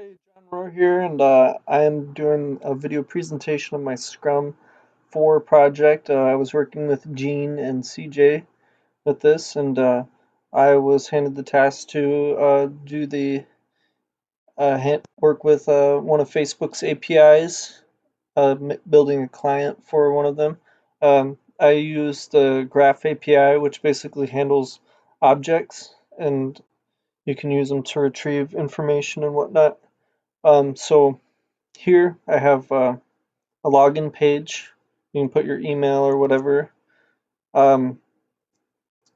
Hey, John Rohr here, and I am doing a video presentation of my Scrum 4 project. I was working with Gene and CJ with this, and I was handed the task to do the work with one of Facebook's APIs, building a client for one of them. I use the Graph API, which basically handles objects, and you can use them to retrieve information and whatnot. So here I have a login page. You can put your email or whatever um,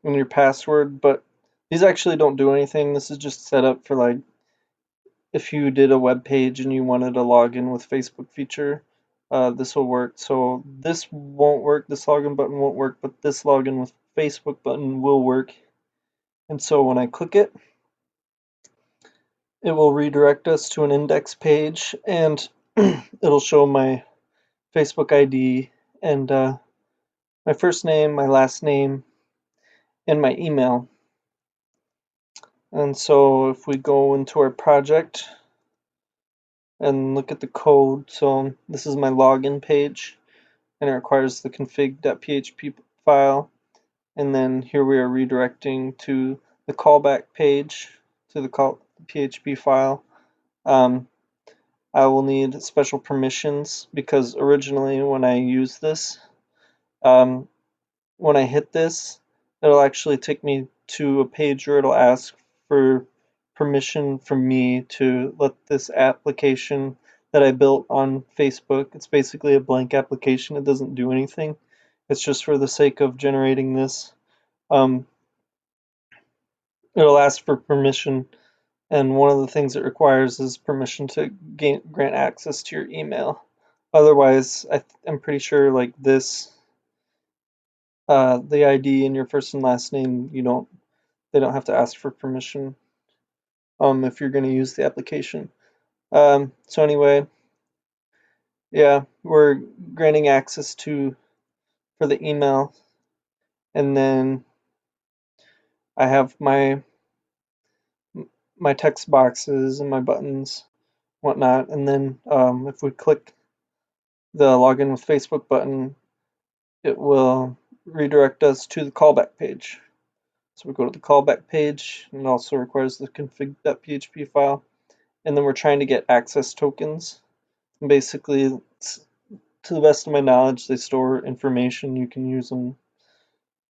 and your password, but these actually don't do anything. This is just set up for like if you did a web page and you wanted to log in with Facebook feature, this will work. So this won't work, this login button won't work, but this login with Facebook button will work. And so when I click it, it will redirect us to an index page and it'll show my Facebook ID and my first name, my last name, and my email. And so if we go into our project and look at the code, so this is my login page and it requires the config.php file. And then here we are redirecting to the callback page to the PHP file. I will need special permissions because originally when I use this, um, when I hit this, it'll actually take me to a page where it'll ask for permission from me to let this application that I built on Facebook. It's basically a blank application. It doesn't do anything. It's just for the sake of generating this. Um, it'll ask for permission, and one of the things it requires is permission to grant access to your email. Otherwise, I'm pretty sure like this the ID and your first and last name, they don't have to ask for permission if you're going to use the application. So anyway, yeah, we're granting access to for the email, and then I have my text boxes and my buttons, whatnot, and then if we click the login with Facebook button, it will redirect us to the callback page. So we go to the callback page, and it also requires the config.php file. And then we're trying to get access tokens. And basically, to the best of my knowledge, they store information. You can use them.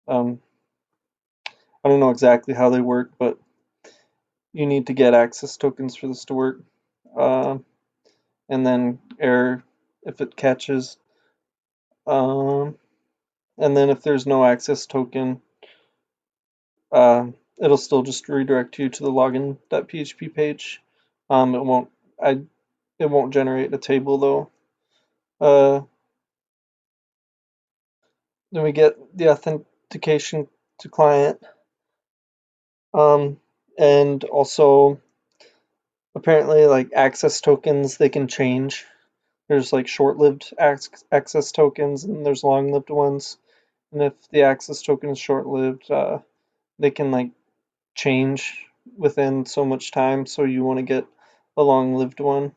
Um, I don't know exactly how they work, but you need to get access tokens for this to work. Uh, and then error if it catches. Um, and then if there's no access token, uh, it'll still just redirect you to the login.php page. It won't. It won't generate a table though. Then we get the authentication to client, um, and also apparently like access tokens they can change. There's like short-lived access tokens and there's long-lived ones. And if the access token is short-lived, they can like change within so much time. So you want to get a long-lived one.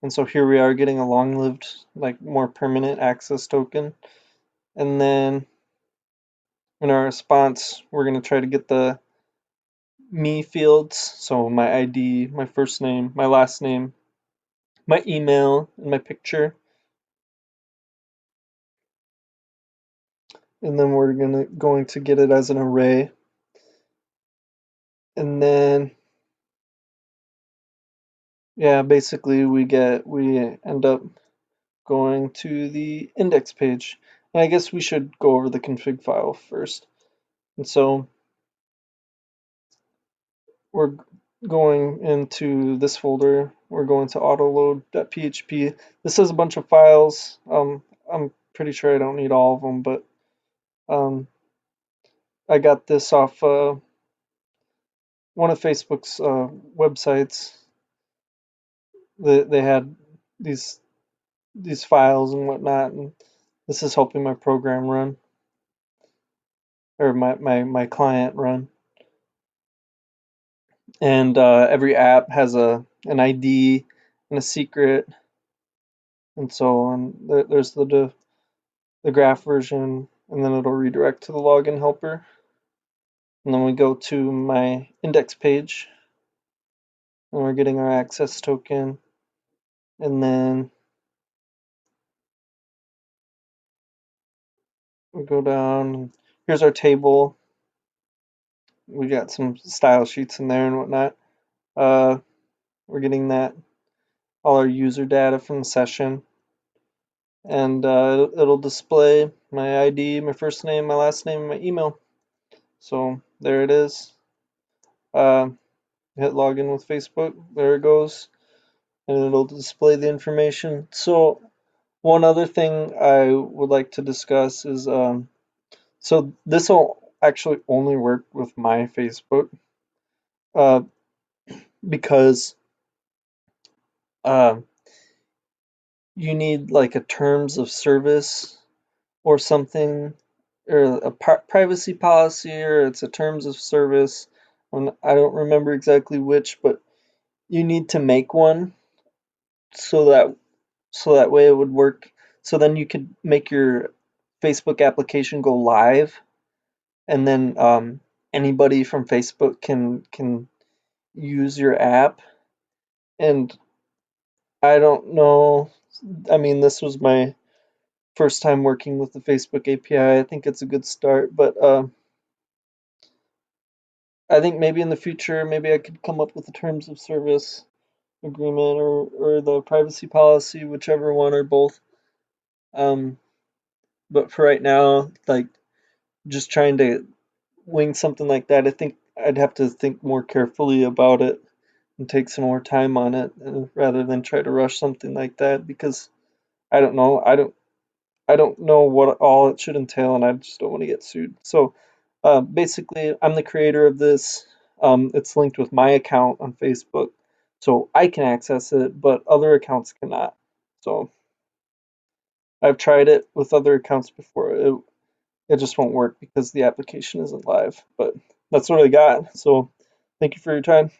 And so here we are getting a long-lived, like more permanent access token. And then in our response, we're going to try to get the me fields, so my ID, my first name, my last name, my email, and my picture. And then we're going to get it as an array. And then yeah, basically we end up going to the index page. And I guess we should go over the config file first. And so we're going into this folder. We're going to autoload.php. This has a bunch of files. I'm pretty sure I don't need all of them, but I got this off one of Facebook's websites. They had these files and whatnot, and this is helping my program run, or my client run. and every app has an ID and a secret, and so on. There's the graph version, and then it'll redirect to the login helper. And then we go to my index page, and we're getting our access token. And then we go down, and here's our table. We got some style sheets in there and whatnot. We're getting all our user data from the session, and it'll display my ID, my first name, my last name, and my email. So there it is. Uh, Hit login with Facebook. There it goes, and it'll display the information. So one other thing I would like to discuss is so this will actually only work with my Facebook, uh, because uh, you need like a terms of service or something, or a privacy policy, or it's a terms of service. I don't remember exactly which, but you need to make one so that way it would work. So then you could make your Facebook application go live, and then anybody from Facebook can use your app. And I don't know. I mean, this was my first time working with the Facebook API. I think it's a good start, but I think maybe in the future, maybe I could come up with a terms of service agreement, or the privacy policy, whichever one or both. Um, but for right now, like, just trying to wing something like that, I think I'd have to think more carefully about it and take some more time on it, rather than try to rush something like that, because I don't know. I don't know what all it should entail, and I just don't want to get sued. So basically, I'm the creator of this. It's linked with my account on Facebook, so I can access it, but other accounts cannot. So I've tried it with other accounts before. It just won't work because the application isn't live. But that's what I got. So thank you for your time.